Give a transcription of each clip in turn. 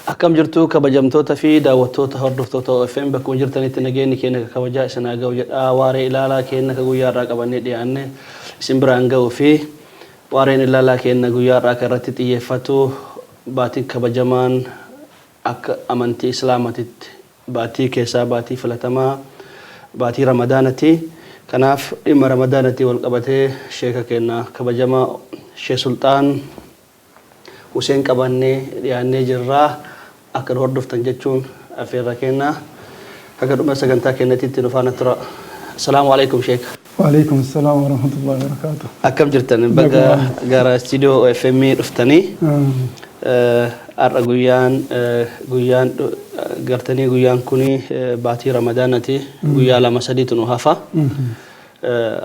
Akkam jirtu kabajamtoota fi daawwattoota hordoftoota FM bakka jirtanitti nageenyi keenya kabajaa isin haa ga'u jedha. Waaree ilaalaa keenya guyyaa irraa qabannee dhiyaanne isin biraan ga'uu fi waareen ilaalaa keenya guyyaa irraa irratti xiyyeeffatu baatii kabajamaan akka amantii islaamatitti baatii keessaa baatii filatamaa baatii ramadaanati. Kanaaf dhimma ramadaanatti wal qabatee sheeka keenya kabajamaa Sheekh Sulxaan Huseen qabannee dhiyaannee jirra. Akka hordoftan jechuun afeerra keenya akka dhuma sagantaa keenyatti nufaana tura. Assalaamu alaykum Sheekh. Wa alaykum assalam wa rahmatullahi wa barakatuh. Akkam jirtan baga gara studio FM dhuftanii arra guyyaan gartanii guyyaan kuni baatii ramadaanati guyyaa lama sadiitu nu hafa.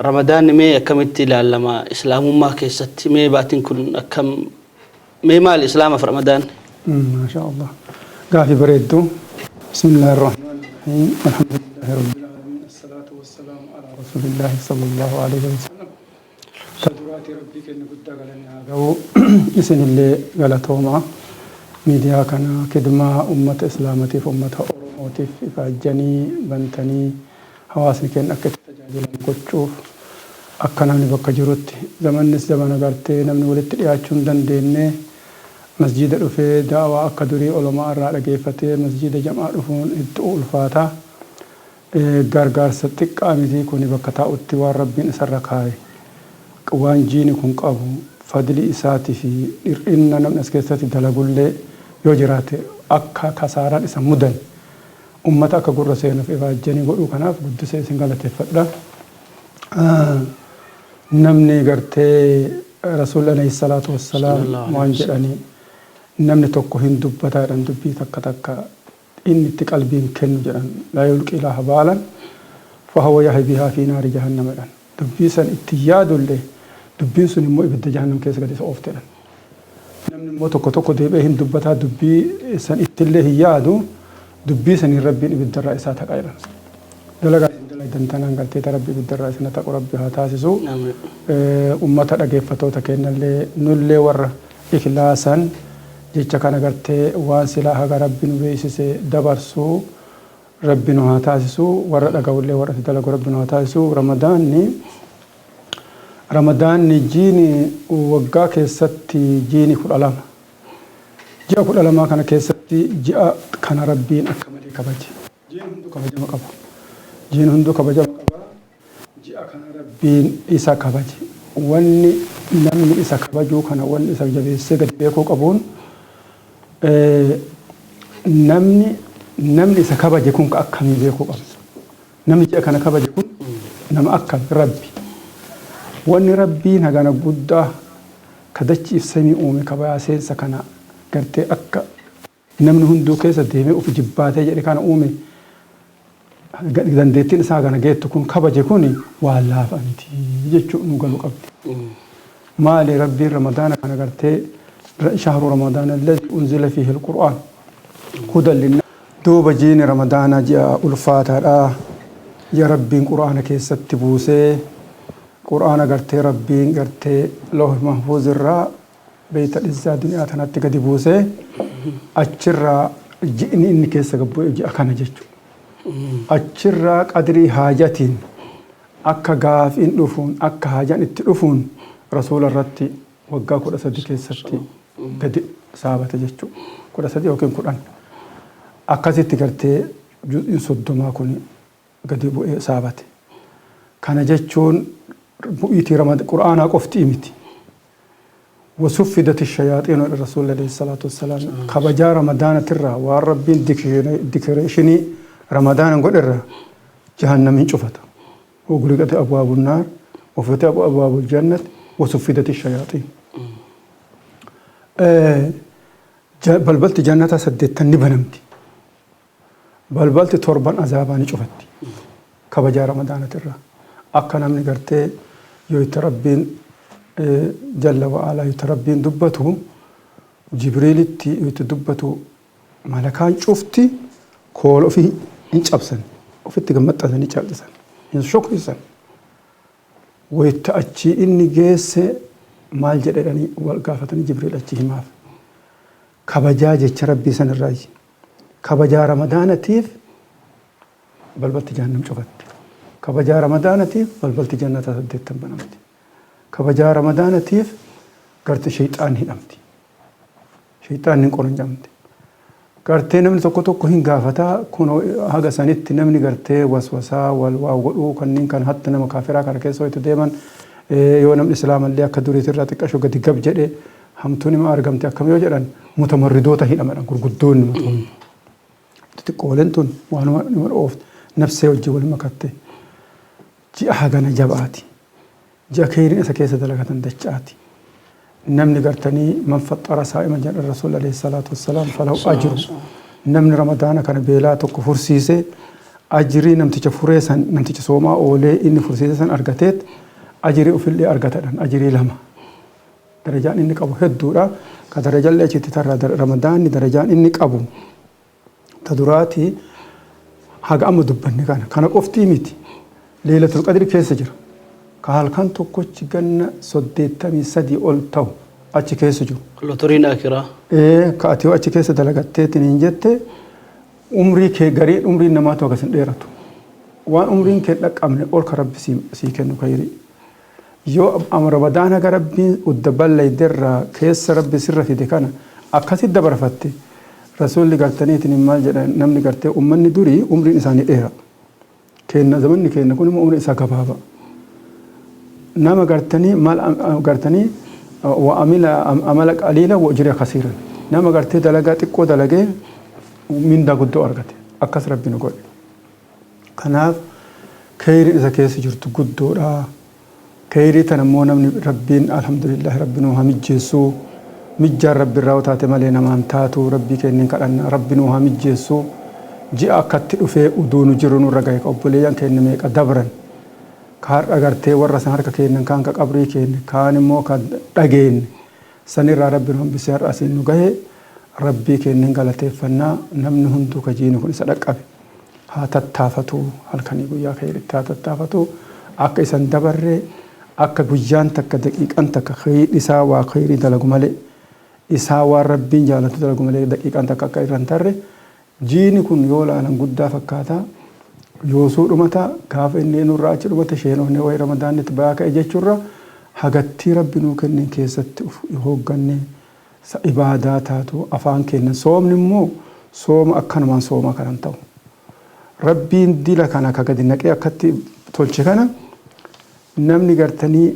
Ramadaan mee akkamitti ilaalama islaamummaa keessatti mee baatiin kun akkam mee maal islaamaaf ramadaan? ما شاء الله قافي بريدو بسم الله الرحمن الرحيم الحمد لله رب العالمين الصلاة والسلام على رسول الله صلى الله عليه وسلم تدرات ربك إن قد قلني هذا إسن اللي قالتهما ميديا كان كدما أمة إسلامتي في أمة أوروموتي فاجني بنتني حواسني كان أكت تجاجل مكتشوف أكنا نبقى جروتي زمان قرتي نمن ولدت ياچون دنديني مسجد رفي دعوة أكدري علماء الرأي كيفتي مسجد جماعة رفون الدول فاتا غرغر ستك آمدي كوني بكتا اتوار ربين سرقاي وان جيني كون قابو فضلي إساتي في إرئنا نمنس كيستي دلقل لي يوجراتي أكا كسارات إسا مدن أمتا أكا قرسينا في إفاجاني قلو كناف قدسي سنغالة فترة نمني قرتي رسول الله الصلاة والسلام وانجراني namni tokko hin dubbataadhaan dubbii takka inni itti qalbiin kennu jedhan laa yulqi ilaaha baalan fahuwa yahwi bihaa fi naari jahannama jedhan dubbii san itti yaadullee dubbiin sun immoo ibidda jahannam keessa gad isa ooftedhan namni immoo tokko deebi'ee hin dubbataa dubbii san ittillee hin yaadu dubbii saniin rabbiin ibiddarraa isaa taqa jedhan dalagaa isin dalagdan tanaan galteeta rabbi ibiddarraa isina taqu rabbi haa taasisu ummata dhageeffatoota kennallee nullee warra ikhlaasan jecha kana gartee waan silaa haga rabbi nu beeksise dabarsu rabbi nu haa taasisu warra dhaga'ullee warra dalagu rabbi nu haa taasisu. Ramadaanni jiini waggaa keessatti jiini 12 ji'a 12 kana keessatti ji'a kana rabbiin akka malee kabaje jiin hundu kabajama qaba ji'a kana rabbiin isa kabaje wanni namni isa kabajuu kana wanni isa jabeessee gadi beekuu qabuun namni isa kabaje kun akkamii beekuu qaba. Namni ji'a kana kabaje kun nama akkam rabbi. Wanni rabbiin hagana guddaa kadachiif samii uume kabaya seensa kana gartee akka namni hunduu keessa deemee of jibbaatee jedhe kana uume dandeettiin isaa hagana geettu kun kabaje kun waan laafaa miti jechuu nu galu qabdi. Maali rabbiin ramadaana kana gartee شهر رمضان الذي أنزل فيه القرآن هدى للناس دوب جين رمضان جاء الفاتحة يا ربي قرآن كيس تبوسه قرآن قرتي ربي قرتي لوح محفوظ الراء بيت الإزاء دنيا تنتك تبوسه أشرا جئني إني كيس قبو يجي أكان جيجو أشرا قدري حاجتين أكا غاف إن لفون أكا حاجان اتلفون رسول الرتي وقا كل أسد كيستي قد صابت جتشو كل أسد يوكين قرآن أكاسي تقرتي جزء صدما كوني قد يبقى صابت كان جتشون بؤيتي رمضان قرآن قفتي متي وصفدت الشياطين الرسول عليه الصلاة والسلام خبجا رمضان ترى والربين ديكريشني رمضان قدر جهنم شفت وغلقت أبواب النار وفتح أبواب الجنة وصفدت الشياطين بلبلت جنة سدتني بنمتي بلبلت تربان عذاباني شفتي كبجا رمضان ترى أكنا من قرتي يتربين جل وعلا يتربين دبته جبريل يتدبته ملكان شفتي كول في إنش أبسن وفي تجمعت أذني شابسن إن شوك يسن ويتأتي إني جيس maal jedhani wal gaafatanii jibriil achi himaaf kabajaa jecha rabbii sanirraa kabajaa ramadaanatiif balbalti jahannam cufatte kabajaa ramadaanatiif balbalti jannataa 8 banamti kabajaa ramadaanatiif garte shayxaan hidhamti shayxaan hin qoronjamti gartee namni tokko hin gaafataa kun haga sanitti namni gartee waswasaa wal waa godhuu kanneen kan hatta nama kaafiraa kana keessa hoytu deeman yoo namni islaamallee akka duriitirraa xiqqashoo gadi gab jedhe hamtuun ima argamte akkam yoo jedhan mutamarridoota hidhamadhan gurguddoonni mutumni xixiqqooleen tun waanuma nima dhoofte nafsee wajji wal makatte ji'a hagana jabaati ji'a keerin isa keessa dalagatan dachaati namni gartanii man faxxara saa'ima jedhan rasuul alayhi salaatu wassalaam falahu ajru namni ramadaana kana beelaa tokko fursiise ajrii namticha furee san namticha soomaa oolee inni fursiise san argateet ajrii ufillee argatadhan ajrii 2 darajaan inni qabu hedduudha ka darajaallee achitti tarraa ramadaanni darajaan inni qabu ta duraati haga amma dubbanne kana qoftii miti leelatul qadri keessa jira ka halkan tokkochi ganna 83 ol ta'u achi keessa jiru lotoriin akiraa ka ati achi keessa dalagatteetiin hin jette umrii kee garii umrii namaatu agasin dheeratu waan umriin kee dhaqqabne ol ka rabbi sii kennu khayrii yoo ramadaana ga rabbiin udda ballayderraa keessa rabbi sirra fide kana akkasitti dabarfatte rasuulli gartaniitiin maal jedhan namni gartee ummanni durii umriin isaanii dheera kenna zamanni kenna kun immoo umriin isaa gabaaba nama gartanii maal gartanii wa amila amala qaliila wa ujra khasiran nama gartee dalagaa xiqqoo dalagee mindaa guddoo argate akkas rabbi nu godhe kanaaf khayriin isa keessa jirtu guddoodha khayrii tan ammoo namni rabbiin alhamdulillah rabbi nu hamijjeessu mijjaan rabbi irraa taate malee namaan taatu rabbii kennin kadhanna rabbi nu hamijjeessu ji'a akkatti dhufee uduunu jiru nurra gahe obboleeyyan kenni meeqa dabran kaarra gartee warra san harka kennan kaan ka qabrii kenne kaan immoo ka dhageenne sanirraa rabbi nu hambisee har'a asiin nu gahe rabbii kennin galateeffannaa namni hunduu ka jiini kun isa dhaqqabe haa tattaafatu halkanii guyyaa khayritti haa tattaafatu akka isan dabarree akka guyyaan takka daqiiqan takka khayri isaa waa khayri dalagu malee isaa waan rabbiin jaalatu dalagu malee daqiiqan takka akka irraan tarre jiini kun yoo laalan guddaa fakkaata yoosuu dhumata gaafa inni nurraa achi dhumata sheenoonni wayi ramadaanitti bayaa ka'e jechuurra hagattii rabbi nuu kennin keessatti hoogganne ibaadaa taatu afaan kennan soomni immoo sooma akkanumaan sooma kanan ta'u rabbiin dila kana ka gadi naqee akkatti tolche kana namni gartanii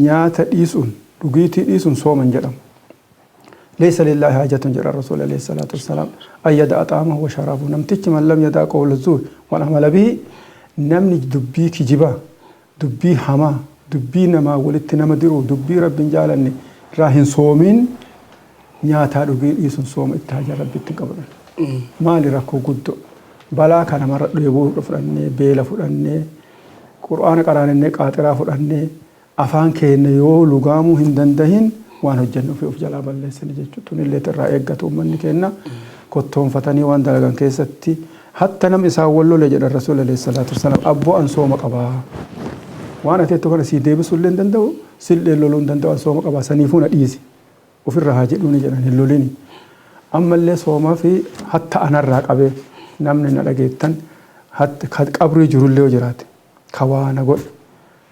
nyaata dhiisuun dhugiitii dhiisuun sooman jedhamu ليس لله حاجة جرى الرسول عليه الصلاة والسلام أن يدع طعامه وشرابه نمتج من لم يدع قول الزور والعمل به نمني دبي كجبا دبي حما دبي نما ولدت نما درو دبي رب جالني راهن صومين نياتا دبي يسون صوم اتهاج ربي تقبل ما لركو قد بلا كان مرة يبو فرني بيلا فرني قرآن قرآن قاطرة فرني أفان كين يو لغامو هندندهن waan hojjennu fi of jalaa balleessine jechuudha illee irraa eeggatu uummanni kenna kottoonfatanii waan dalagan keessatti hatta nam isaa wallole jedha rasuul alayhi salaatu wassalaam abboo an sooma qabaa waan ateettu kana sii deebisuu illee hin danda'u sillee loluu hin danda'u an sooma qabaa saniifuu na dhiisi ofirra haa jedhuuni jedhan hin lolini ammallee soomaa fi hatta anarraa qabee namni na dhageettan hatta qabrii jirullee yoo jiraate ka waana godhe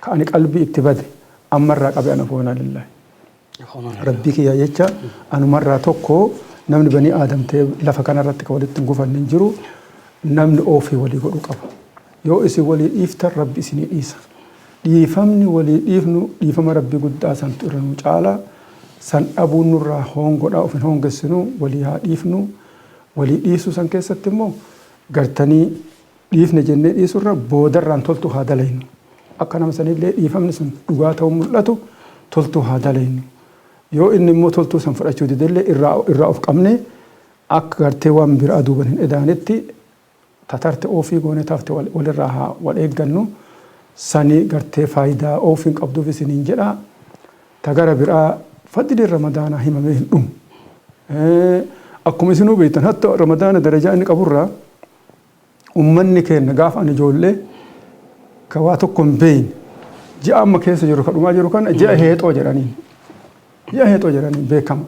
ka ani qalbii itti bade ammarraa qabee ana foonaa lillahi rabbii kiyya jecha anumarraa tokko namni banii aadam ta'e lafa kanarratti ka walitti gufanne jiru namni ofii walii godhu qaba yoo isin walii dhiiftan rabbi isinii dhiisa dhiifamni walii dhiifnu dhiifama rabbii guddaa santu irra nu caala san dhabuun nurraa hongodhaa of hin hongessinu walii haa dhiifnu walii dhiisuu san keessatti immoo gartanii dhiifne jennee dhiisurra boodarraan toltu haa dalaynu akka nama sanillee dhiifamni sun dhugaa ta'uu mul'atu toltu haa dalaynu yoo inni immoo toltuu san fudhachuu didellee irraa of qabne akka gartee waan biraa duuban hin edaanetti tatarte ofii goone taafte walirraa haa wal eeggannu sanii gartee faayidaa ofiin qabduuf isiniin jedha tagara biraa fadliin ramadaanaa himamee hin dhumu akkuma isinuu beektan hatta ramadaana darajaa inni qaburraa ummanni keenya gaafa ani ijoollee ka waa tokko hin beeyne ji'a amma keessa jiru ka dhumaa jiru kana ji'a heexoo jedhaniin ji'a heexoo jedhaniin beekama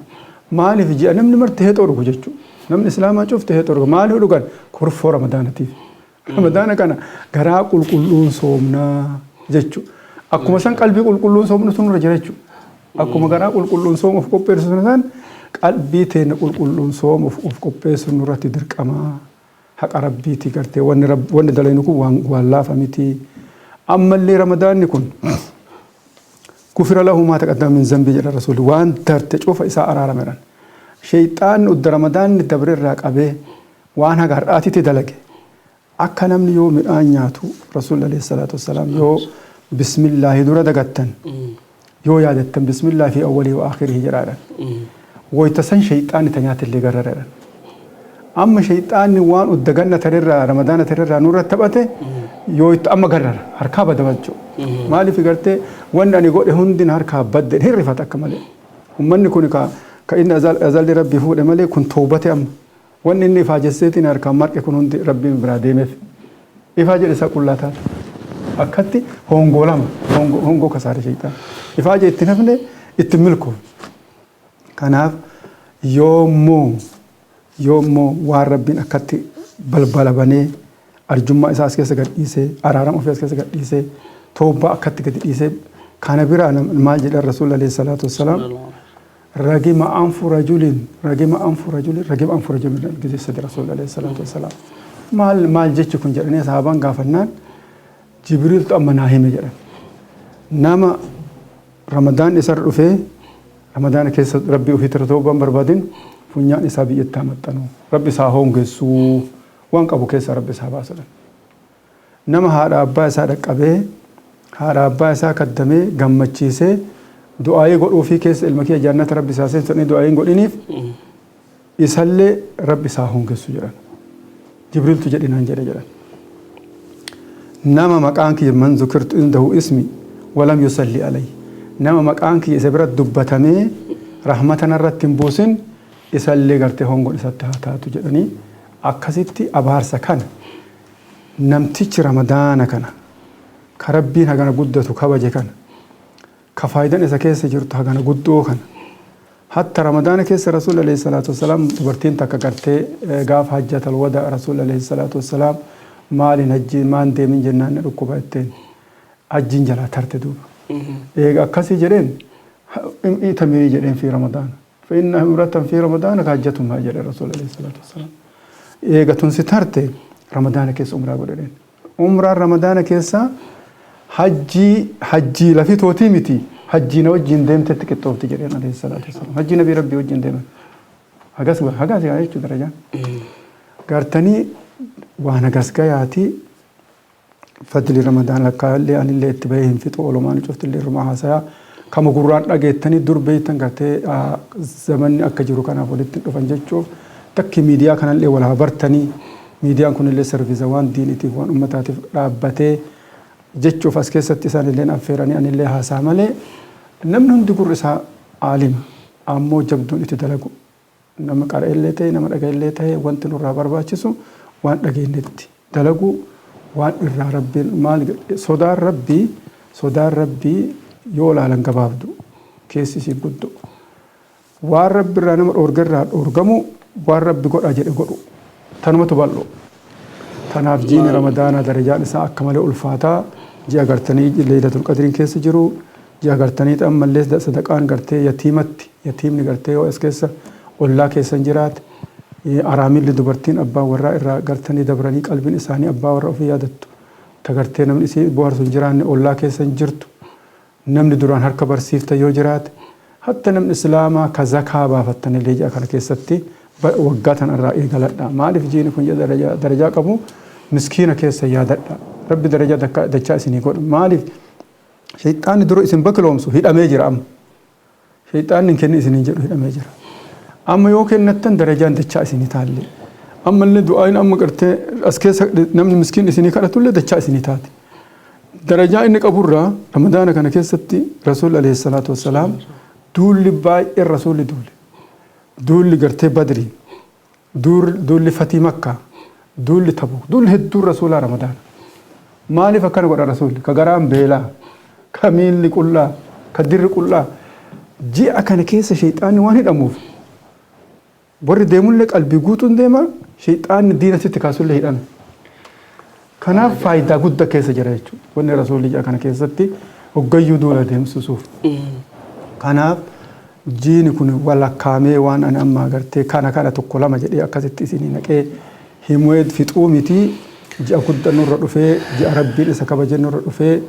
maaliif ji'a namni marti hee xoorugu jechuudha. Namni islaamaa cufte hee xoorugu maaliif dhugan kurfoo ramadaanatiif. Ramadaana kana garaa qulqulluun soomnaa jechuudha. Akkuma san qalbii qulqulluun soomnu sun irra jira jechuudha. Akkuma garaa qulqulluun soomuuf qopheessu sun qalbii teenya qulqulluun soomuuf of qopheessu nurratti dirqamaa. Haqa rabbiiti gartee wanni dalaynu kun waan laafa miti. Ammallee ramadaanni kun kufira lahu maa taqaddama min zambii jedha rasuulli waan darte cufa isaa araarameedhaan. Shayxaanni udda ramadaanni dabre irraa qabee waan haga har'aatitti dalage. Akka namni yoo midhaan nyaatu rasuulli alayhi salaatu wassalaam yoo bismillaahi dura dagattan yoo yaadattan bismillaahi fi awwalii wa akhirihi jedhaadhaan. Wayita san shayxaanni ta nyaatillee garrareedhaan. Amma shayxaanni waan udda ganna tarirraa ramadaana tarirraa nurra taphate yoo itti amma garrara harkaa bada balchoo. Maaliif gartee wanni ani godhe hundin harkaa badde hirrifata akka malee. Ummanni kun ka inni azalli rabbii fuudhe malee kun toobate amma. Wanni inni ifaa jesseetiin harkaan marqe kun hundi rabbiin biraa deemeef. Ifaa jedhe isaa qullaa taate. Akkatti hongoo lama hongoo kasaare shayxaan. Ifaa jedhe itti nafne itti milkoo. Kanaaf yoommoo waan rabbiin akkatti balbala banee arjummaa isaa as keessa gadhiisee araarama ofii as keessa gadhiisee toobaa akkatti gadi dhiisee kana biraa maal jedhan rasuulli alayhi salaatu wassalaam ragima anfu rajulin gizisa rasuulli alayhi salaatu wassalaam maal jechi kun jedhanii sahabaan gaafannaan jibriiltu amma naa hime jedhan nama ramadaan isarra dhufee ramadaana keessa rabbii ofii tira toobaan barbaadin funyaan isaa biyyatti hamaxxanu rabbi isaa hongeessuu waan qabu keessa rabbi isaa baasuudhaan. Nama haadha abbaa isaa dhaqqabee haadha abbaa isaa kaddamee gammachiisee du'aayee godhuu fi keessa ilma kee jannata rabbi isaa seensanii du'aayee godhiniif isallee rabbi isaa hongeessu jedhan. Jibriiltu jedhinaan jedhe jedhan. Nama maqaan kiyya man zukirtu indahu ismi walam yusalli alayhi. Nama maqaan kiyya isa biratti dubbatamee rahmatan irratti hin buusin isallee gartee hongoon isatti haa taatu jedhanii akkasitti abaarsa kana namtichi ramadaana kana ka rabbiin hagana guddatu kabaje kana ka faayidaan isa keessa jirtu hagana guddoo kana hatta ramadaana keessa rasuulli alayhi salaatu wassalaam dubartiin takka gartee gaafa hajjatal wada rasuulli alayhi salaatu wassalaam maaliin hajjiin maan deemin jennaan na dhukkuba jetteen hajjiin jalaa tarte duuba eega akkasii jedheen itamirii jedheen fi ramadaana فإن امرأة في رمضان كاجتهم هاجر الرسول عليه الصلاة والسلام. إيه تنسيتارت رمضان كيس عمره قدرين. عمره رمضان كيسا حجي لفي توتيمتي حجي نوجين ديم تتكتوب تجرين عليه الصلاة والسلام. حجي نبي ربي وجين ديم. هجاس يا إيش درجة. قارتني وانا قاسك ياتي فضل رمضان لقال أن اللي اتباعهم في طول ما نشوفت اللي رماها سيا. Kama gurraan dhageettanii dur beeytan gartee zamanni akka jiru kanaaf walitti dhufan jechuuf takki miidiyaa kanallee wal habartanii miidiyaan kunillee sarviisa waan diinitiif waan ummataatiif dhaabbatee jechuuf as keessatti isaanillee affeeranii anillee haasaa malee namni hundi gurri isaa aalima ammoo jabduun itti dalagu nama qara'ellee ta'e nama dhaga'ellee ta'e wanti nurraa barbaachisu waan dhageenyetti dalagu waan irraa rabbiin maal sodaan rabbii yoo laalan gabaabdu keessi isii guddu waan rabbi irraa nama dhoorgarraa dhoorgamu waan rabbi godha jedhe godhu tanumatu bal'oo tanaaf jiini ramadaana darajaan isaa akka malee ulfaataa ji'a gartanii leeylatul qadriin keessa jiru ji'a gartanii ammallee sadaqaan gartee yatiimni gartee yoo as keessa ollaa keessan jiraate araamilli dubartiin abbaa warraa irraa gartanii dabranii qalbiin isaanii abbaa warraa ofii yaadattu ta gartee namni isii bohaarsu hin jiraanne ollaa keessan jirtu namni duraan harka barsiifta yoo jiraate hatta namni islaamaa ka zakaa baafattan illee ji'a kana keessatti waggaa tan irraa eegaladha maaliif jiini kun darajaa qabu miskiina keessa yaadadha rabbi darajaa dachaa isinii godha maaliif shayxaanni dura isin bakkiloomsu hidhamee jira amma shayxaanni kenni isinii jedhu hidhamee jira amma yoo kennattan darajaan dachaa isinii taalle amma illee du'aayin amma qartee as keessa namni miskiin isinii kadhatullee dachaa isinii taate درجة إنك أبورا رمضان كان كيستي رسول عليه الصلاة والسلام دول باي الرسول دول قرتي بدري دول فتي مكة دول تبوك دول هدور رسول رمضان مالي فكان قرأ رسول كقرام بيلا كميل لكلا كدير كلا جاء كان كيس شيطان واحد أموف warri deemullee qalbii guutuun deema shayxaanni diina sitti kaasullee hidhan. Kanaaf faayidaa guddaa keessa jira jechuudha. Wanni rasuulli kana keessatti hoggayyuu duula deemsisuuf. Kanaaf jiini kun walakkaamee waan ani amma agartee kana tokko lama jedhee akkasitti isinii naqee himuu fixuu miti ji'a guddaa nurra dhufee ji'a rabbiin isa kabaje nurra dhufee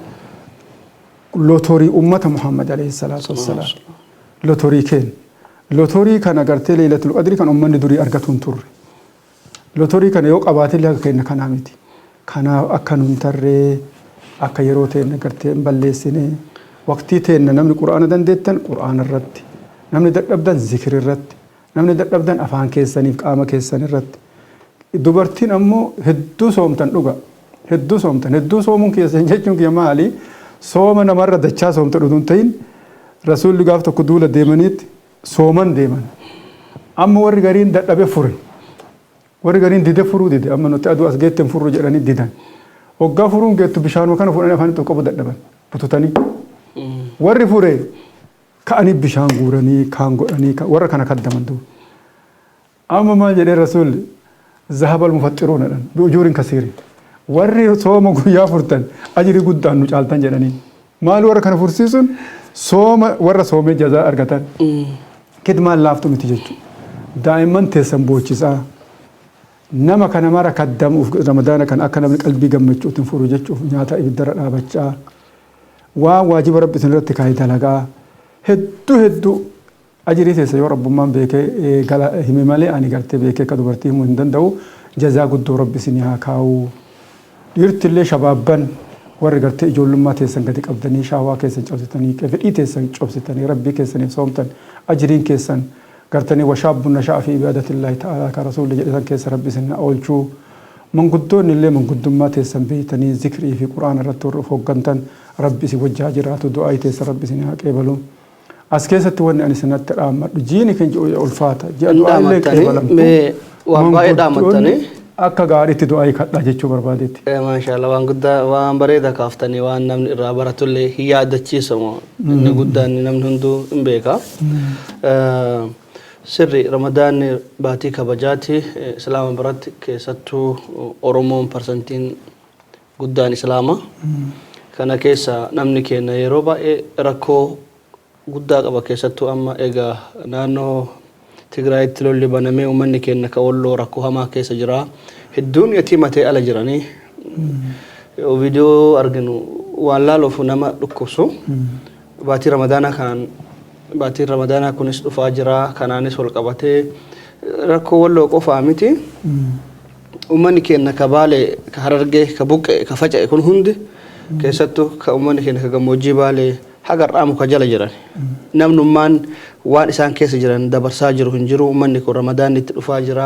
lotorii ummata Muhammad alayhi salaatu wassalaam. Lotorii keen. Lotorii kana agartee leelatul qadrii kan ummanni durii argatu hin turre. Lotorii kana yoo qabaatee akka kenna kanaa miti. Kanaaf akka nun tarree akka yeroo ta'een agartee hin balleessine waqtii ta'een namni quraana dandeettan quraana irratti namni dadhabdan zikir irratti namni dadhabdan afaan keessaniif qaama keessan irratti dubartiin ammoo hedduu soomtan dhuga hedduu soomtan hedduu soomuun keessan jechuun kiyya maali sooma namarra dachaa soomta dhuduun ta'in rasuulli gaaf tokko duula deemaniitti sooman deeman amma warri gariin dadhabe fure warri gariin dide furuu dide amma nuti aduu as geetten furuu jedhanii didan hoggaa furuun geettu bishaanuma kana fuudhanii afaan itti qabu dadhaban bututanii warri fure ka'anii bishaan guuranii kaan godhanii warra kana kaddaman duuba amma maal jedhee rasuulli zahabal mufaxxiruuna dhan bi'ujuurin kasiiri warri sooma guyyaa furtan ajiri guddaan nu caaltan jedhanii maal warra kana fursiisuun sooma warra soomee jazaa argatan kidmaan laaftu miti jechuudha daa'imman teessan boochisaa nama kana mara kaddamuuf ramadaana kan akka namni qalbii gammachuutiin furu jechuuf nyaata ibiddarra dhaabachaa waan waajiba rabbi isin irratti kaa'ee dalagaa hedduu ajirii teessa yoo rabbummaan beekee hime malee ani gartee beekee akka dubartii himuu hin danda'u jazaa guddoo rabbi isin haa kaa'u dhiirtillee shabaabban warri gartee ijoollummaa teessan gadi qabdanii shaawaa keessan cabsitanii fedhii teessan cabsitanii rabbii keessaniif soomtan ajiriin keessan gartanii washaabun nasha'a fi ibaadatillahi ta'ala ka rasuulli jedhan keessa rabbi isin oolchuu manguddoonni illee manguddummaa teessan beeytanii zikrii fi quraana irratti warra hoggantan rabbi isin wajjaa jiraatu du'aa teessa rabbi isin haa qeebalu as keessatti wanni ani sanatti dhaammadhu jiini kan ji'u ulfaata ji'a du'aa illee qeebalamtu waan baay'ee dhaammattanii akka gaariitti du'aa kadhaa jechuu barbaadetti. Maashaallah waan guddaa waan bareeda kaaftanii waan namni irraa baratullee hin yaadachiisamu inni guddaan namni hunduu hin beeka. Sirri ramadaanni baatii kabajaati islaama biratti keessattuu oromoon parsantiin guddaan islaama kana keessa namni keenya yeroo baay'ee rakkoo guddaa qaba keessattuu amma egaa naannoo Tigraayitti lolli banamee uummanni keenya ka walloo rakkoo hamaa keessa jira hedduun yatiimatee ala jiranii viidiyoo arginu waan laaluuf nama dhukkubsu baatii ramadaanaa kunis dhufaa jira kanaanis wal qabatee rakkoo walloo qofaa miti uummanni keenya ka baalee ka harargee ka buqqee ka faca'e kun hundi keessattuu ka uummanni keenya ka gammoojjii baalee hagarraa muka jala jiran namnummaan waan isaan keessa jiran dabarsaa jiru hin jiru uummanni kun ramadaan itti dhufaa jira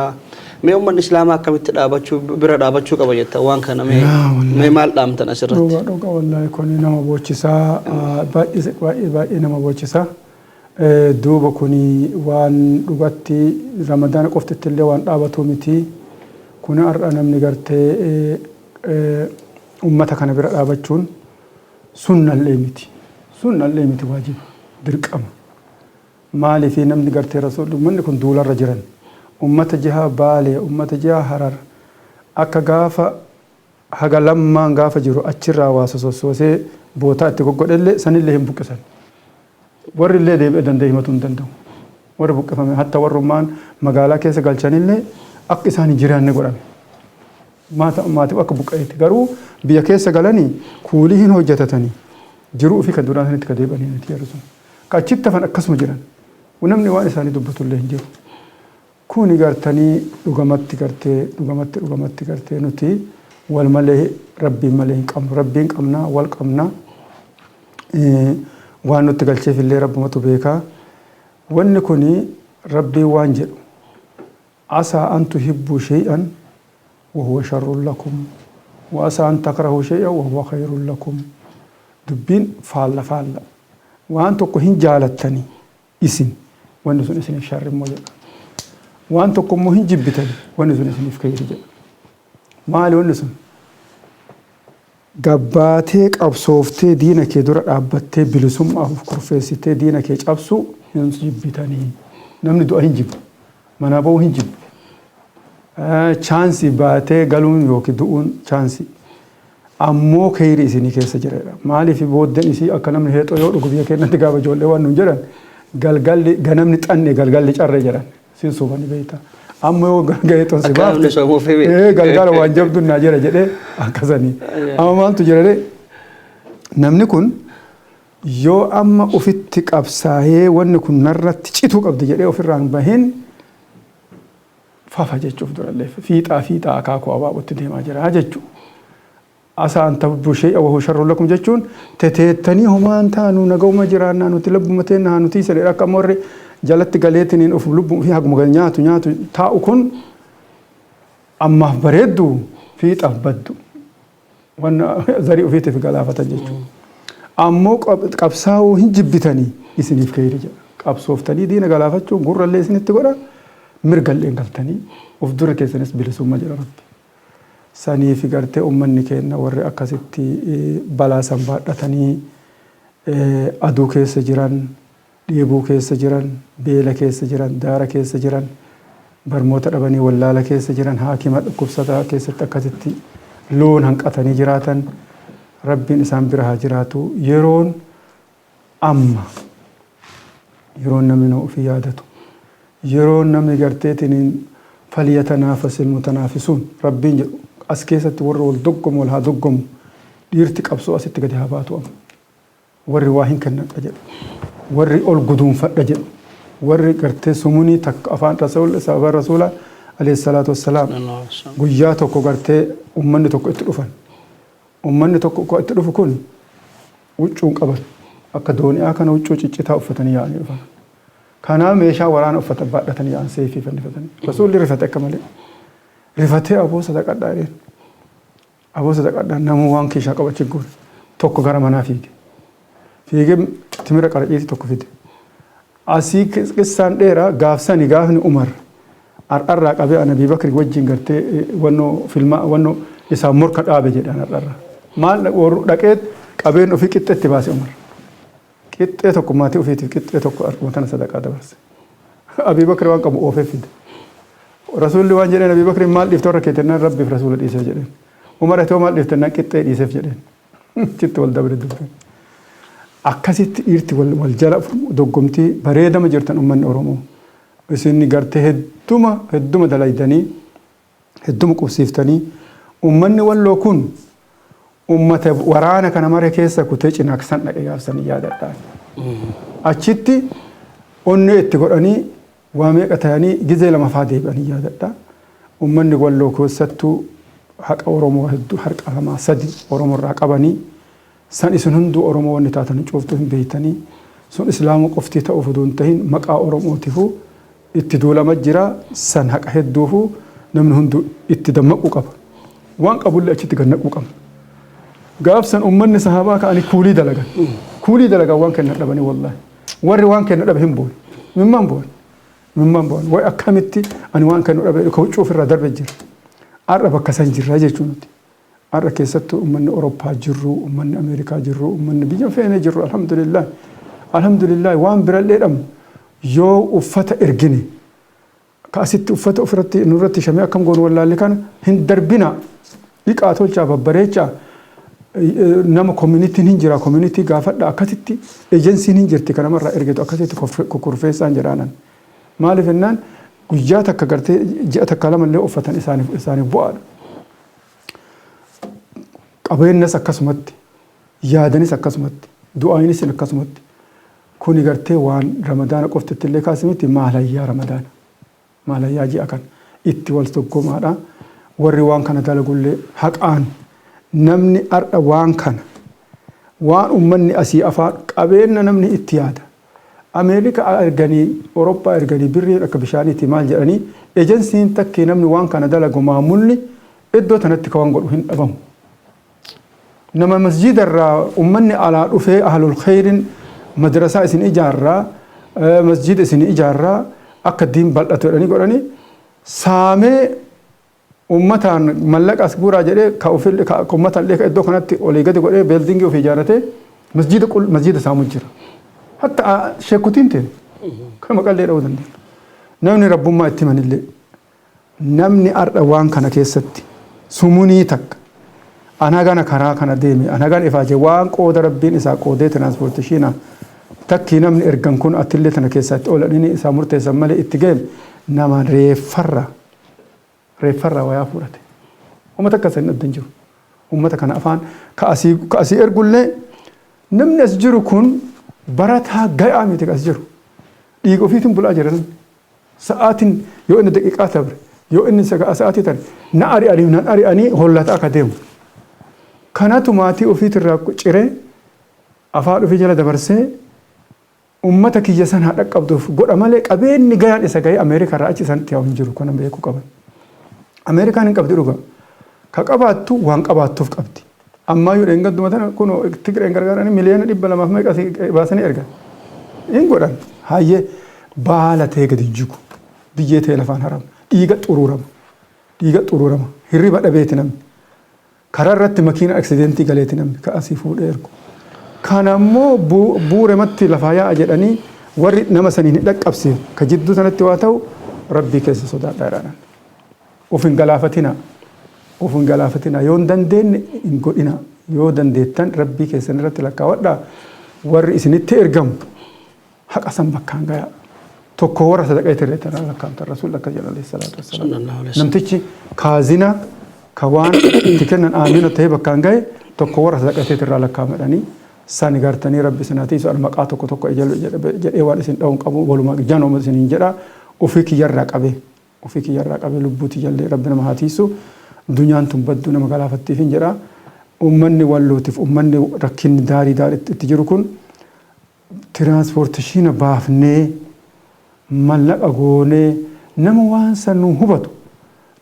mee uummanni islaamaa akkamitti bira dhaabachuu qaba jetta waan kana mee maal dhaamtan asirratti dhuga wallahi kun nama bochisaa baay'ee nama bochisaa duuba kun waan dhugatti ramadaan qoftitti illee waan dhaabatu miti kun har'a namni gartee ummata kana bira dhaabachuun sunnallee miti waajiba dirqama maali fi namni gartee rasuulli ummanni kun duularra jiran ummata jiha baalee ummata jiha harar akka gaafa haga lammaan gaafa jiru achirraa waa sossoosee bootaa itti goggodhellee sanillee hin buqqisan warri illee deebi'ee danda'e himatu hin danda'u warri buqqifame hatta warrummaan magaalaa keessa galchanillee akka isaan hin jiraanne godhame maatiif akka buqqa'eetti garuu biyya keessa galanii kuulii hin hojjetatanii jiruu fi kan duraan sanitti ka deebi'anii nuti yeroo kachitti hafan akkasuma jiran namni waan isaanii dubbatullee hin jiru kuni gartanii dhugamatti gartee nuti wal malee rabbiin malee hin qabnu rabbiin qabnaa wal qabnaa waan nutti galcheef illee rabbumatu beekaa wanni kuni rabbiin waan jedhu asaa an tuhibbu shay'an wa huwa sharrun lakum wa asaa an takrahu shay'an wa huwa khayrun lakum dubbiin faalla waan tokko hin jaalattanii isin wanni sun isiniif sharri immoo jedha waan tokko immoo hin jibbitanii wanni sun isiniif khayri jedha maali wanni sun gabbaatee qabsooftee diina kee dura dhaabbattee bilisummaaf kurfeessitee diina kee cabsu hin jibbitanii namni du'a hin jibbu mana ba'uu hin jibbu. Chaansii baatee galuun yookiin du'uun chaansii. Ammoo kheyri isinii keessa jireedha. Maaliif booddeen isii akka namni heexoo yoo dhugu biyya keenyatti gaafa ijoollee waan nuun jedhan galgalli ganamni xanne galgalli carree jedhan siin suufanii beektaa. Amma yoo galgaleetoon si baafte galgala waan jabdu naa jira jedhee akkasanii. Amma maaltu jira namni kun yoo amma ofitti qabsaa'ee wanni kun narratti cituu qabdi jedhee ofirraan bahin fafa jechuuf durallee fiixaa akaakuu abaabotti deemaa jira jechuudha. Asaan tabbu shay'a wa huwa sharrun lakum jechuun teteettanii homaan taanu nagawma jiraannaa nuti labbuma teennaa nuti sadee akka morri jalatti galeetiniin of lubbuu fi haguma nyaatu taa'u kun ammaaf bareeddu fiixaaf baddu wanna zarii ofiitiif galaafatan jechuudha. Ammoo qabsaa'uu hin jibbitanii isiniif kheyri jedha. Qabsooftanii diina galaafachuun gurrallee isinitti godha mirgallee galtanii of dura keessanis bilisummaa jedha rabbi. Sanii fi gartee uummanni keenya warri akkasitti balaa san baadhatanii aduu keessa jiran, dheebuu keessa jiran, beela keessa jiran, daara keessa jiran, barmoota dhabanii wallaala keessa jiran, haakima dhukkubsataa keessatti akkasitti loon hanqatanii jiraatan rabbiin isaan bira haa jiraatu. Yeroon amma yeroon namni ofii yaadatu yeroon namni garteetiniin falyatanaafasil mutanaafisuun rabbiin jedhu as keessatti warri wal doggomu wal haa doggomu dhiirti qabsoo asitti gadi haa baatu amma warri waa hin kennadha jedhu warri ol guduunfadha jedhu warri gartee sumunii takka afaan sababa rasuula alayhi salaatu wassalaam guyyaa tokko gartee ummanni tokko itti dhufan ummanni tokko itti dhufu kun huccuun qaban akka dooniyaa kana huccuu ciccitaa uffatanii yaa'anii dhufan kanaa meeshaa waraana uffata baadhatanii yaa'an seefii fannifatanii rasuulli rifate akka malee rifatee aboo sadaqadhaa jedheen aboo sadaqadhaa namuu waan keeshaa qabachi goone tokko gara manaa fiigee timira qaraciitii tokko fide asii qissaan dheeraa gaafsanii gaafni Umar ar'arraa qabee Abii Bakri wajjin gartee wannoo filmaa wannoo isaa morka dhaabe jedhan ar'arraa maal dhaqee qabeen ofii qixxeetti baase Umar qixxee tokko maatii ofiitiif qixxee tokko arkuma tana sadaqaa dabarse Abii Bakri waan qabu oofee fide rasuulli waan jedheen Abii Bakri maal dhiifte warra keetennaan rabbiif rasuula dhiisee jedheen Umar atoo maal dhiiftennaan qixxee dhiiseef jedheen chitti wal dabre dubbe akkasitti dhiirti wal jala doggomtii bareedama jirtan ummanni Oromoo isin gartee hedduma dalaydanii hedduma qubsiiftanii ummanni walloo kun ummata waraana kana mare keessa kutee cinaaksan dhaqee gaafsanii yaadadhaan achitti onnee itti godhanii waa meeqa ta'anii gizee lama faa deebi'anii yaadadhaa ummanni walloo keessattuu haqa Oromoo hedduu harka lamaa sadi Oromoo irraa qabanii san isin hunduu Oromoo wanni taatanii cuuftuu hin beeytanii sun islaama qoftii ta'uuf utuu hin tahin maqaa Oromootiifuu itti duulama jira san haqa hedduufu namni hunduu itti dammaquu qaba waan qabullee achitti gannaquu qaba gaafsan ummanni sahaabaa ka'anii kuulii dalagan waan kenna dhabanii wallaahi warri waan kenna dhabe hin boon mimmaan boon way akkamitti ani waan kenna dhabe ka huccuu ofirraa darbe jira har'a bakka san jirra jechuun nuti har'a keessattuu ummanni Awurooppaa jirru ummanni Ameerikaa jirru ummanni biyya feenee jirru alhamdulillah waan birallee dhamu yoo uffata ergine kaasitti uffata ofirratti nurratti shamee akkam goonu wallaalli kana hin darbina dhiqaa tolchaa babbareechaa nama communitiin hin jira community gaafadha akkasitti ejensiin hin jirti kanamarraa ergetu akkasitti kurfeessaan jedhaanan maaliif ennaan guyyaa takka gartee ji'a takka lamallee uffatan isaaniif bu'aadha qabeenyas akkasumatti yaadanis akkasumatti du'aayinis akkasumatti kuni gartee waan ramadaana qoftitti illee kaasimiti maalayyaa ramadaana maalayyaa ji'a kan itti wal tokkomaadha warri waan kana dalagullee haqaan namni har'a waan kana waan ummanni asii afaan qabeenya namni itti yaada Ameerikaa erganii Awurooppaa erganii birrii akka bishaaniiti maal jedhanii ejensiin takkii namni waan kana dalagu maamulli iddoo tanatti ka waan godhu hin dhabamu nama masjidarraa ummanni alaa dhufee ahlul khayrin madrasaa isin ijaarraa masjida isin ijaarraa akka diin bal'atu jedhanii godhanii saamee ummataan mallaqas buuraa jedhee ka ummataan illee iddoo kanatti olii gadi godhee beeldingii ofii ijaaratee masjida saamu jira hatta sheekutiin ta'e kan maqallee dha'uu dandeenya namni rabbummaa itti manillee namni arda waan kana keessatti sumunii takka ana gana karaa kana deeme ana gana ifaaje waan qooda rabbiin isaa qoodee transportiishina takki namni ergan kun atillee tana keessatti ooladhini isaa murteessan malee itti geeme nama reeffarra wayaa fudhate ummata akkasii addan jiru ummata kana afaan ka asii ergullee namni as jiru kun barataa gayaa miti as jiru dhiiga ofiitiin bulaa jiran sa'aatiin yoo inni daqiiqaa tabre yoo inni sa'aatii tabre na ari'anii hollata akka deemu kanatu maatii ofiitirraa ciree afaan ofii jala dabarsee ummata kiyya san haa dhaqqabduuf godha malee qabeenyi gayaan isa gahee Ameerikaa irraa achi sanatti hin jiru kana beekuu qaban. Ameerikaan hin qabdi dhugaa ka qabaattu waan qabaattuuf qabdi. Ammaa yoo dheengadduma tana kun Tigireen gargaaranii miliyoona 200 meeqa baasanii ergan. Hin godhan hayyee baala ta'e gadi jigu biyyee ta'e lafaan haramu dhiiga xuruurama hirriba dhabeeti namni karaa irratti makiina aksidentii galeeti namni ka asii fuudhee ergu. Kanammoo buurematti lafaa yaa'a jedhanii warri nama saniin dhaqqabsiin ka jidduu sanatti waa ta'u rabbii keessa sodaadhaa jedhan. Of hin galaafatina yoo hin dandeenye hin godhina yoo dandeettan rabbii keessan irratti lakkaawwadhaa warri isinitti ergamu haqa san bakkaan gayaa tokko warra sadaqaa irratti irraa lakkaa'amta rasuul akka jedhan alayhi salaatu wassalaam namtichi kaazina ka waan itti kennan aamina ta'ee bakkaan gahe tokko warra sadaqaa irraa lakkaa'amadhanii sani gartanii rabbi sanaatii isa maqaa tokko jedhee waan isin dha'uun qabu walumaa jaanoma isiniin jedha ofii kiyyarraa qabee lubbuuti jallee rabbi nama haatiisu dunyaan tun badduu nama galaafattiif hin jedha ummanni wallootiif ummanni rakkinni daarii itti jiru kun tiraanspoortiishiina baafnee mallaqa goonee nama waan san nu hubatu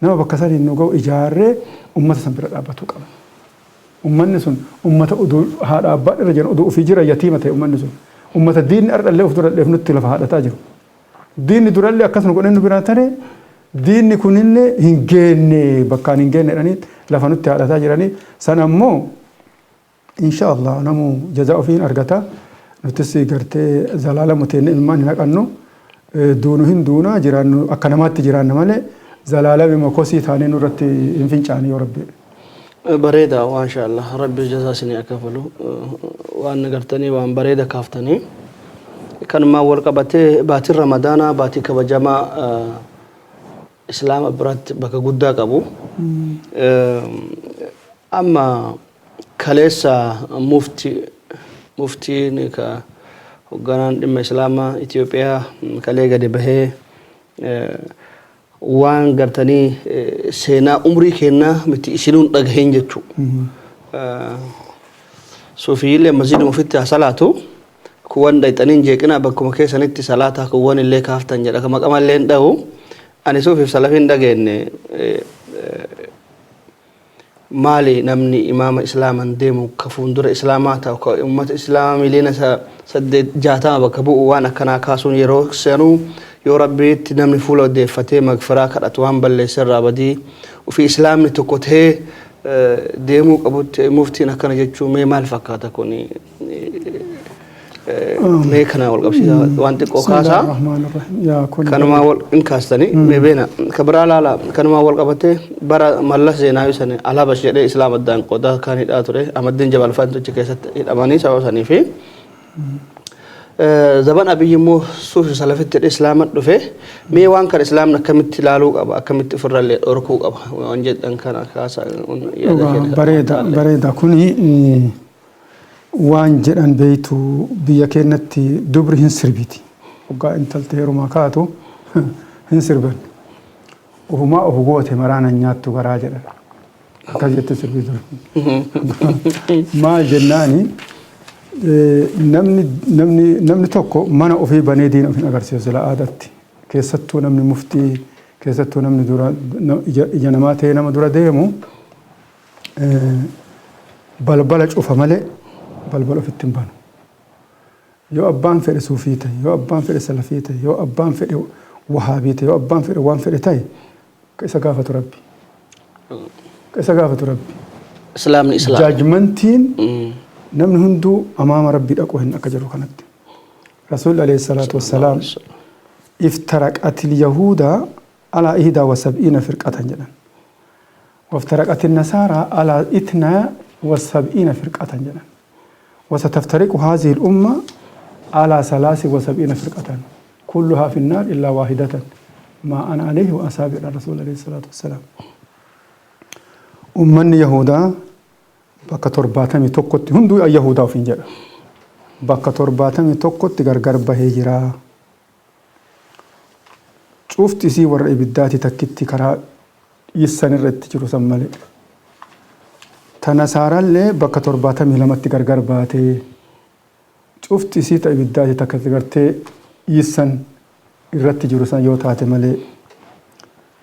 nama bakka saniin nu ga'u ijaarree ummata san bira dhaabbatu qaba. Ummanni sun ummata haadha abbaa irra jiran oduu ofii jira yatiima ta'e ummanni sun ummata diinni ardhallee of durallee nutti lafa haadhataa jiru. Diinni durallee akkasuma godhee nu biraa tare diinni kunillee hin geenne bakkaan hin geenne jedhanii lafa nutti haadhataa jiranii sana ammoo insha Allah namu jazaa ofiin argata nutis gartee zalaala muteenne ilmaan hin haqannu duunu hin duuna jiraannu akka namaatti jiraanna malee zalaala bima kosii taanee nurratti hin fincaanii yoo rabbi. Bareeda maasha Allah rabbi jazaa isinii akafalu waan gartanii waan bareeda kaaftanii kanumaa wal qabatee baatiin ramadaanaa baatii kabajamaa islaama biratti bakka guddaa qabu. Amma kaleessa muftiin ka hoogganaan dhimma islaamaa Itoophiyaa kalee gadi bahee waan gartanii seenaa umrii kennaa miti isinuun dhagaheen jechuudha. Suufiillee masjiiduma ofitti haa salaatu kuwwan dhayxaniin jeeqinaa bakkuma keessanitti salaataa kuwwan illee kaaftan jedha kama qamallee hin dha'u ani suufiif salafiin dhageenye maali namni imaama islaaman deemu ka fuuldura islaamaa ta'u ka ummata islaamaa miliyoona 860 bakka bu'u waan akkanaa kaasuun yeroo sanuu yoo rabbiitti namni fuula odeeffatee magfiraa kadhatu waan balleesserraa badii ofii islaamni tokko ta'ee deemuu qabutti muftiin akkana jechuun mee maal fakkaata kuni mee kana wal qabsiisa waan xiqqoo kaasaa kanumaa wal hin kaastanii mee beena kabraa laala kanumaa wal qabatee bara mallas zeenaawi sani alabash jedhee islaam addaan qodaa kan hidhaa ture amaddin jabalfaan tochi keessatti hidhamanii sababa sanii fi zaman abiyyi immoo suufi salafitti islaaman dhufe mee waan kan islaamni akkamitti ilaaluu qaba akkamitti ofirrallee dhorkuu qaba waan jedhan kana kaasaa bareeda kuni waan jedhan beeytu biyya keenyatti dubri hin sirbiti waggaa intalti heerumaa kaatu hin sirban ofumaa ofu goote maraana nyaattu garaa jedhan akkas jette sirbii dur maal jennaani namni tokko mana ofii banee diina ofiin agarsiisu sila aadatti keessattuu namni muftii keessattuu namni dura ija namaa ta'ee nama dura deemu balbala cufa malee balbala ofitti hin banu. Yoo abbaan fedhe suufii ta'e yoo abbaan fedhe salafii ta'e yoo abbaan fedhe wahaabii ta'e yoo abbaan fedhe waan fedhe ta'e ka isa gaafatu rabbi. Islaamni islaam. Jaajmantiin namni hunduu amaama rabbii dhaquu hin akka jiru kanatti. Rasuulli alayhi salaatu wassalaam افترقت اليهود على 71 فرقة جدا وافترقت النصارى على 72 فرقة جدا وستفترق هذه الأمة على 73 فرقة كلها في النار إلا واحدة ما أنا عليه وأصحابي الرسول عليه الصلاة والسلام أمن يهودا بك ترباتمي توقت هندو يهودا في جرا بك ترباتمي توقت غرغر بهجرا شفت سي ور ابداتي تكتي كرا يسنرت جرو سمالي تنسارا لي بك ترباتمي لمت غرغر باتي شفت سي تبداتي تكتي غرتي يسن irratti jiru san yoo taate malee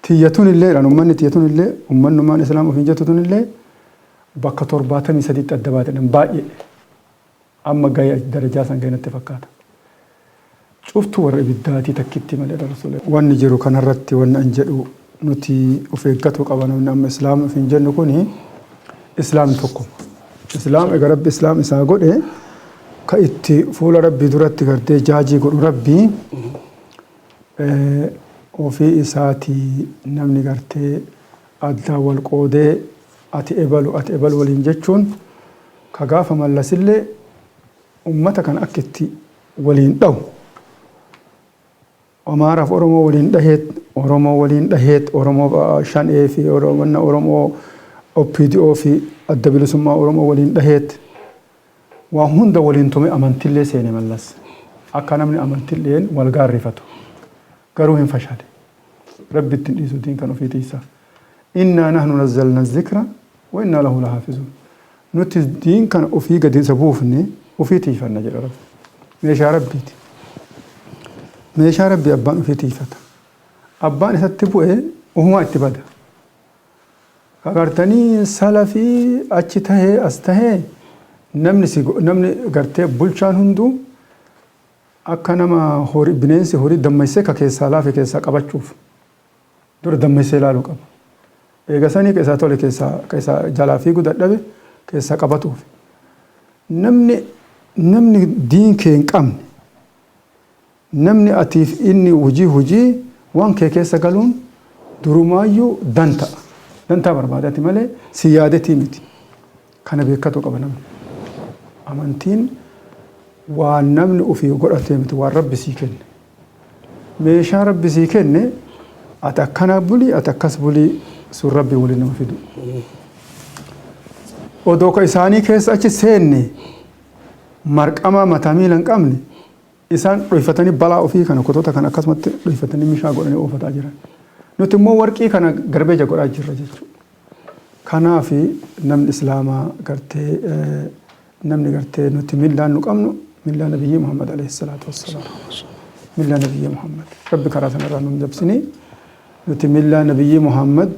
tiyyatuun illee ummanni tiyyatuun illee ummannumaan islaam ofiin jettuun illee bakka 73 adda baatan baay'ee amma gaya darajaa san gaynatti fakkaata cuftu warra ibiddaatii takkitti malee rasuul wanni jiru kanarratti wanni an jedhu nuti of eeggatu qaban amma islaam ofiin jennu kuni islaam tokko islaam egaa rabbi islaam isaa godhe ka itti fuula rabbii duratti gardee jaajii godhu rabbii ofii isaatii namni gartee addaa wal qoodee ati ebalu waliin jechuun ka gaafa mallasillee ummata kan akka itti waliin dhawu Amaaraaf Oromoo waliin dhaheet Oromoo Shanee fi Oromoo OPDO fi adda bilisummaa Oromoo waliin dhaheet waa hunda waliin tume amantillee seene mallas akka namni amantilleen wal gaarrifatu قالوا هم فشل رب التنئيس الدين كانوا في تيسا إنا نحن نزلنا الذكر وإنا له لحافظون نوت الدين كان وفي قد سبوفني وفي تيفا نجل رب ميشا ربي أبان في تيفا أبان ستبوه وهو اتبادا فقرتني سلفي أجته أسته نمني قرتي بلشان هندو akka nama horii bineensi horii dammaysee ka keessaa laafe keessaa qabachuuf dura dammaysee ilaaluu qaba. Eegasanii keessaa tole keessaa jalaa fiiguu dadhabe keessaa qabatuuf. Namni diin kee hin qabne namni atiif inni hujii waan kee keessa galuun durumaayyuu dantaa barbaadati malee si yaadetii miti. Kana beekatu qaba namni. Amantiin waan namni ofii godhatee miti waan rabbi sii kenne meeshaa rabbi sii kenne ati akkana bulii ati akkas bulii sun rabbi waliin nama fidu odoo ka isaanii keessa achi seenne marqamaa mataa miila hin qabne isaan dhoyfatanii balaa ofii kana kotota kana akkasumatti dhoyfatanii meeshaa godhanii oofataa jiran nuti immoo warqii kana garbeeja godhaa jirra jechuudha kanaaf namni islaamaa gartee nuti millaan nu qabnu ملا نبي محمد عليه الصلاة والسلام ملا نبي محمد رب كراسنا رانم جبسني نتي ملا نبي محمد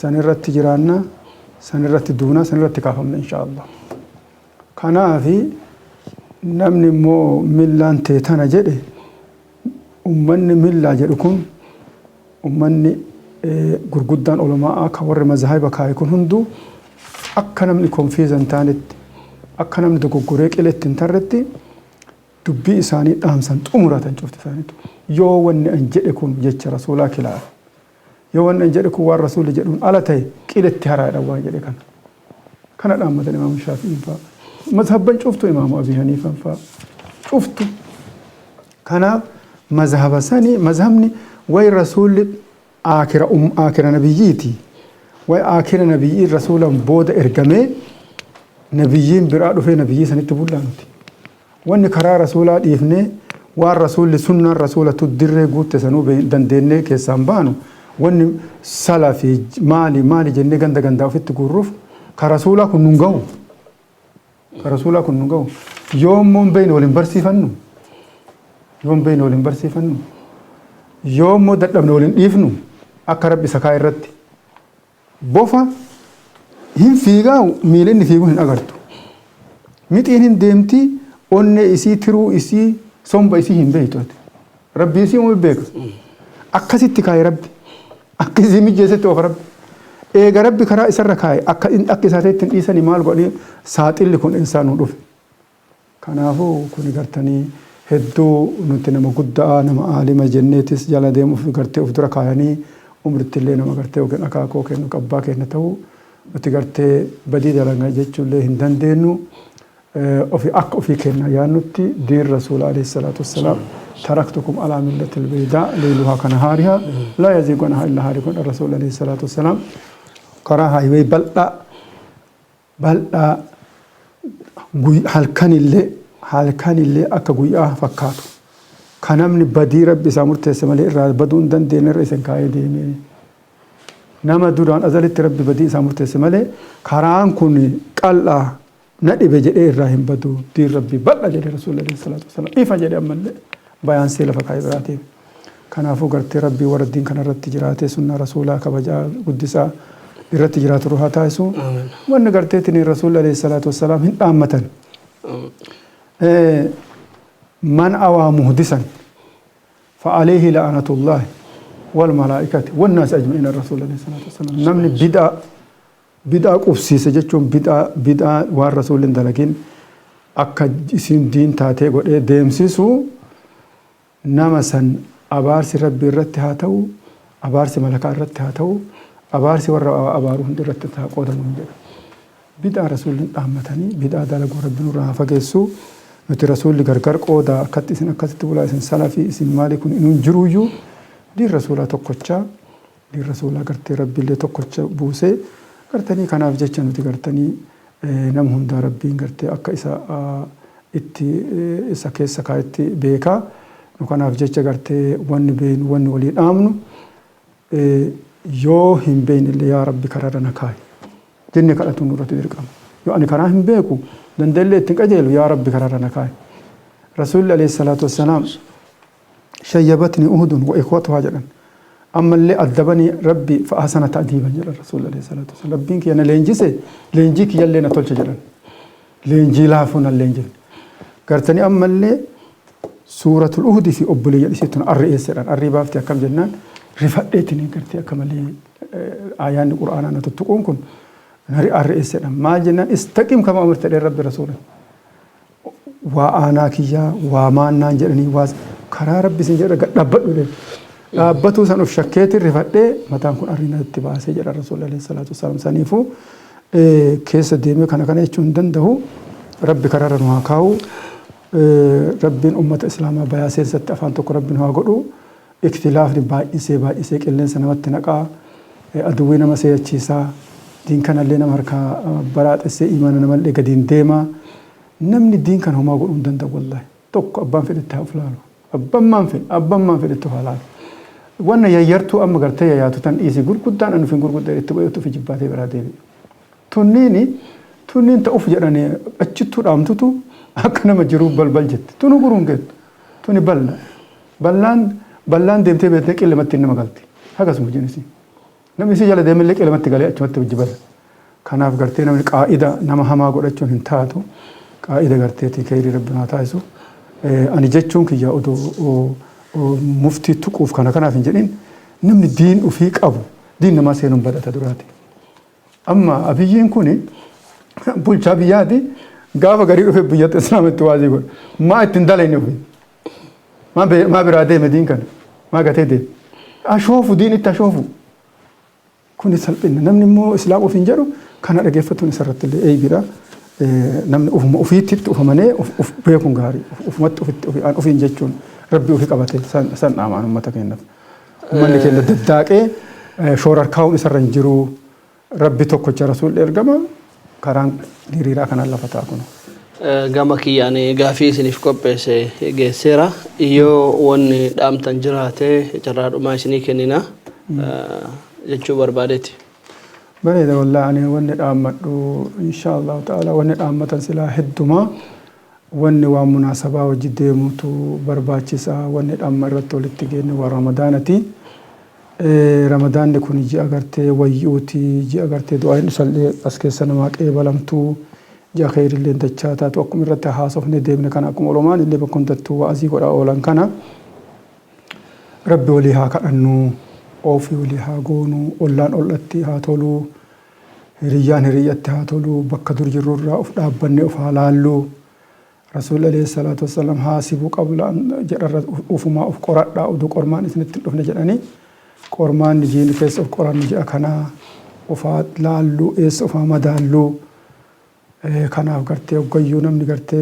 سنرت تجرانا سنرت دونا سنرت كافمنا إن شاء الله كنا في نمني مو ملان تيتانا جده أمني ملا جدكم أمني غرغدان علماء كور مذاهب كايكون هندو أكنا من كونفيزن تانت أكنا من دغغوريك إلى تنترتي dubbii isaanii dhaamsan xumuratan cufti isaaniitu yoo wanni an jedhe kun jecha rasuulaa kilaa yoo wanni an jedhe kun waan rasuulli jedhuun ala ta'e qiletti haraadha waan jedhe kana dhaammatan imaamu Shaafi'iin fa'a mazhabban cuftu imaamu Abii Haniifan fa'a cuftu kanaaf mazhabni way rasuulli aakira nabiyyiiti way aakira nabiyyiin rasuulan booda ergamee nabiyyiin biraa dhufee nabiyyii sanitti bullaanuti wanni karaa rasuulaa dhiifnee waan rasuulli sunnaan rasuulatu dirree guutte sanuu dandeennee keessaan baanu wanni salafi maali jennee ganda ofitti guurruuf ka rasuulaa kun nun ga'u yoommoon beeyne waliin barsiifannu yoommoo dadhabne waliin dhiifnu akka rabbi sakaa irratti bofa hin fiigaa miilinni fiiguu hin agartu mixiin hin deemtii onne isii tiruu isii somba isii hin beektu rabbi isii uumee beeka akkasitti kaayee rabbi akka isii mijjeessetti of rabbi eega rabbi karaa isarra kaayee akka isaateetti hin dhiisanii maal godhanii saaxilli kun insaan nu dhufe kanaafuu kuni gartanii hedduu nuti nama guddaa nama aalima jenneetis jala deemuuf gartee of dura kaayanii umrittillee nama gartee yookiin akaakoo kennu qabbaa kenna ta'uu nuti gartee badii dalagaa jechuullee hin dandeenyu akka ofii kenna yaannutti diin rasuula alayhi salaatu wassalaam taraktukum alaa millatil baydaa layluhaa kanahaarihaa laa yaziigu anhaa illaa haalikun rasuula alayhi salaatu wassalaam karaa haayiwee bal'aa halkanillee akka guyyaa fakkaatu kan namni badii rabbi isaa murteesse malee irraa baduu hin dandeenye irra isin kaayee deemee nama duraan azalitti rabbi badii isaa murteesse malee karaan kun qal'aa na dhibe jedhee irraa hin badu diin rabbi bal'a jedhe rasuulli alayhi salaatu wassalaam ifa jedhe ammallee bayaansee lafa kaayee biraatiin kanaafuu gartee rabbii warra diin kanarratti jiraatee sunnaa rasuulaa kabajaa guddisaa irratti jiraatu ruhaa taasisu wanni garteetiin rasuulli alayhi salaatu wassalaam hin dhaammatan man awaa muhdisan فعليه لعنة الله والملائكة والناس أجمعين الرسول عليه الصلاة والسلام نمني بدأ قفسي سجتشون بدأ والرسول دلكين أكا اسم دين تاتي قد ديمسيسو نمسا أبارسي ربي الرت هاتو أبارسي ملكا الرت هاتو أبارسي ورّا أباروهم الرت قودم بدأ رسول أحمتني بدأ دلقوا ربي نورها فقيسو نتي رسول غرغر قودا كت اسن كت ولا اسن سلفي اسن مالك ان جروجو دي رسولا توكوچا دي رسولا غرتي ربي اللي توكوچا بوسه غرتني كان افجچ نتي غرتني نم هندا ربي غرتي اكا اسا اتي اسا كيسا كايتي بيكا نو كان افجچ غرتي ون بين ون ولي امنو يو هم بين اللي يا ربي كررنا كاي جنة كالتون نورتي درقام يو اني كان هم بيكو دندلة تنقجل يا ربي كررنا كاي رسول عليه الصلاة والسلام شيبتني أهد وإخوتها جلا أما اللي أدبني ربي فأحسن تأديبا جل الرسول عليه الصلاة والسلام ربينك أنا لينجيك يلي نطلش جلا لينجي لافونا لينجي قرتني أما اللي سورة الأهد في أبلي يسيتنا الرئيس الربافتي أكم جنان رفقتني قرتي أكم اللي آيان القرآن أنا تتقونكم نري الرئيس ما جنان استقيم كما أمرت لرب رسوله وأنا كيا وما نانجرني واز كرا ربي سنجر دبت له دبتو سن شكيت رفته متان كون ارينا اتباع سجر الرسول عليه الصلاه والسلام سنيفو كيس ديمه كان يچون دندو ربي كرر نو كاو ربي امه الاسلام بياسين ست افان تو ربي نو غدو اختلاف بايسه قلن سنوات نقا ادوينا مسيچيسا دين كان لنا مركا برات سي ايمان نمل گدين ديما نمني دين كان هما غدو دند والله توك ابان في التافلالو أبان ما في التفعلات وانا ييرتو أما قرتي ياتو تن إيسي قرقودان أنو فين قرقودان اتبايتو في جباتي براديبي تونين تأوف جراني أجتو رامتو أكنا مجروب بالبلجت تونو قرون قد توني بلان ديمتي بيتنك إلا متين نما قلتي هكا اسمه جنسي نمسي جالا ديمن لك إلا متقالي أجمت بجبال كاناف قرتي نمي قائدة نما هما قرأتشون هنتاتو قائدة قرتي كيري ربنا تايسو أنا جتشون كي يأودو مفتي تقوف كنا في جنين نمني دين وفيك أبو دين ما سينهم بدأ تدراتي أما أبيين كوني بولشا بيادي قافا قريب في بيات إسلام التوازي قول ما اتندالي نوفي ما برادي مدين كان ما قتدي أشوفوا دين أشوفوا كوني سلبين نمني مو إسلام وفين جرو كان رجفتوني سرت اللي أي برا نمني أفيتت أفهمني بيكون غاري أفهمت أفين جتون ربي أفيك أبتي سن أمان أمتك النف من كي لدتاك شورر كاون سرنجرو ربي توكو رسول الإرجما كران ديريرا كان الله فتاكونه gama kiyyaanii gaafii isiniif qopheesse geesseera yoo wanni dhaamtan jiraate carraadhumaa isinii kennina jechuu barbaadeeti. bareeda wallahi ani wanni dhaammadhu insha Allah ta'ala wanni dhaammatan silaa heddumaa wanni waa munaasabaa wajji deemutu barbaachisaa wanni dhaamma irratti walitti geenne waa ramadaanati ramadaanni kun ji'a gartee wayyuuti ji'a gartee du'aan sallee as keessa namaa qeebalamtuu جا خير اللي دچاتا تو اكم رته حاسفني ديبن كان اكم علمان اللي بكون تتو واسي قدا اولان كان ربي وليها كانو اوفي وليها غونو اولان اولتي هاتولو ريان ريت هاتولو بك درجرورا اف دابني اف حلالو رسول عليه الصلاة والسلام حاسبوا قبل أن جرر أفما أف قرأ أو دو قرمان إثنين تلفنا جراني قرمان نجين كيس أف قرآن نجي أكنا وفات لالو إس أفما دالو كنا أفكرتي وقيونا من قرتي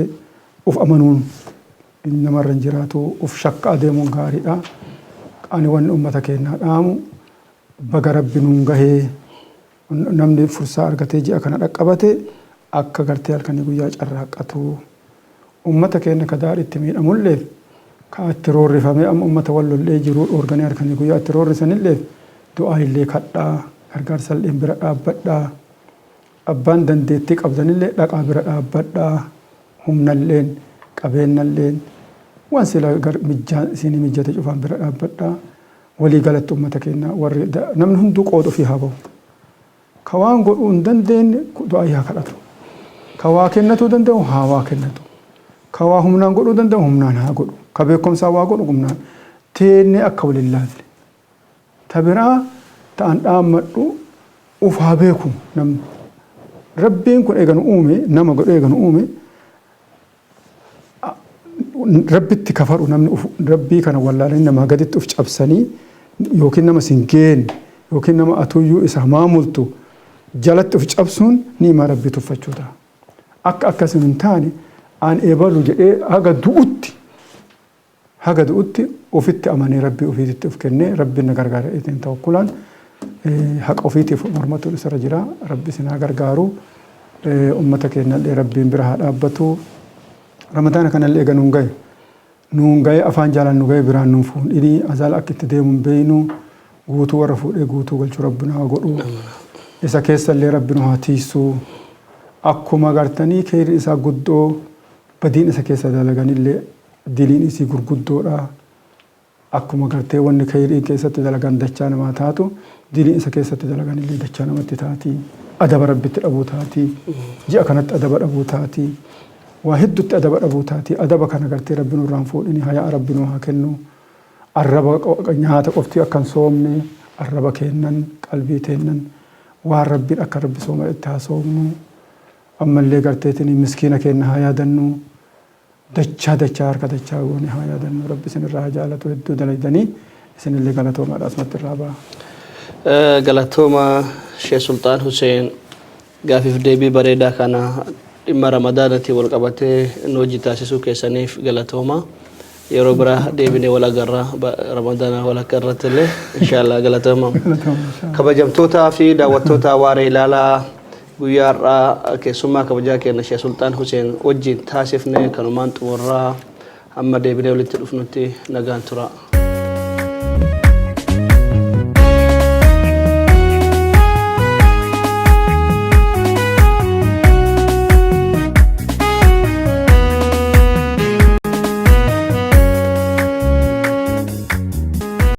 أف أمنون إنما رنجراتو أف شك أديمون غاري أنا وان أمتك إنها آمو بقرب بنونغه نمني فرصة أرغتي جي أكنا رقبتي أكا قرتي أركني قياج أرقاتو أمتك إنك دار التمين أموليف كأترور رفامي أمتا والو اللي جرور أورغاني أركني قياج أترور رسان الليف دعاء اللي كتا أرغار سال إمبرا أبدا أبان دنديتك أبدان اللي لك أبرا أبدا همنا اللين قبينا اللين وانسلا سيني مجاتي جفان برا أبدا ولي قالت أمتك إنا نمن هندو قودو فيها بو كوان قودو دندين دعايها كالاتو كوا كنتو دندو هاوا كنتو كوا همنا قودو دندو همنا ها قودو كبيركم سوا قودو همنا تيني أكول الله تبرا تان آمدو أفهابيكم نم ربين كن إيغانو أومي نما قودو إيغانو أومي ربي تكفر ونمن ربي كان والله إنما قدت أفش أبسني يوكين نما سنجين يوكين نما أتويو إسحما ملتو جلت أفش أبسون نيما ربي تفتشو دا أك سنتاني أن إبالو جئ هاga du'utti ofitti amanii rabbii ofiitti of kennee rabbi na gargaara ittiin tawakkulaan haqa ofiitiif mormatu isarra jira rabbi sinaa gargaaru ummata keenyallee rabbiin bira haa dhaabbatu ramadaana kanallee eega nuun gahe afaan jaalan nu gahe biraan nuun fuudhini azaal akka itti deemuun beeynu guutuu warra fuudhee guutuu galchuu rabbi nu haa godhu isa keessallee rabbi nu haa tiisu akkuma gartanii keeri isaa guddoo badiin isa keessa dalaganillee diliin isii gurguddoodha akkuma gartee wanni khayrii keessatti dalagan dachaa namaa taatu diliin isa keessatti dalagan illee dachaa namatti taati adaba rabbitti dhabuu taati ji'a kanatti adaba dhabuu taati waa hedduutti adaba dhabuu taati adaba kana gartee rabbi nurraan fuudhini hayaa rabbi nu haa kennu arraba nyaata qofti akkan soomne arraba kennan qalbii teennan waan rabbiin akka rabbi sooma itti haa soomnu ammallee garteetiin miskiina kenna haa yaadannu dachaa harka dachaa goone haa yaadannu rabbi isinirraa haa jaalatu hedduu dalaydanii isinillee galatoomaadha asumatti irraa ba'a. Galatooma Sheekh Sulxaan Huseen gaafiif deebii bareedaa kana dhimma ramadaanatti wal qabatee nu hojii taasisuu keessaniif galatooma. Yeroo biraa deebinee wal agarra ramadaana wal akka irratti illee inshaallah galatooma. Kabajamtootaa fi daawwattoota Waaree Ilaalaa guyyaa har'aa keessummaa kabajaa keenya Sheekh Sulxaan Huseen wajjin taasifne kanumaan xumurraa amma deebinee walitti dhufnutti nagaan tura.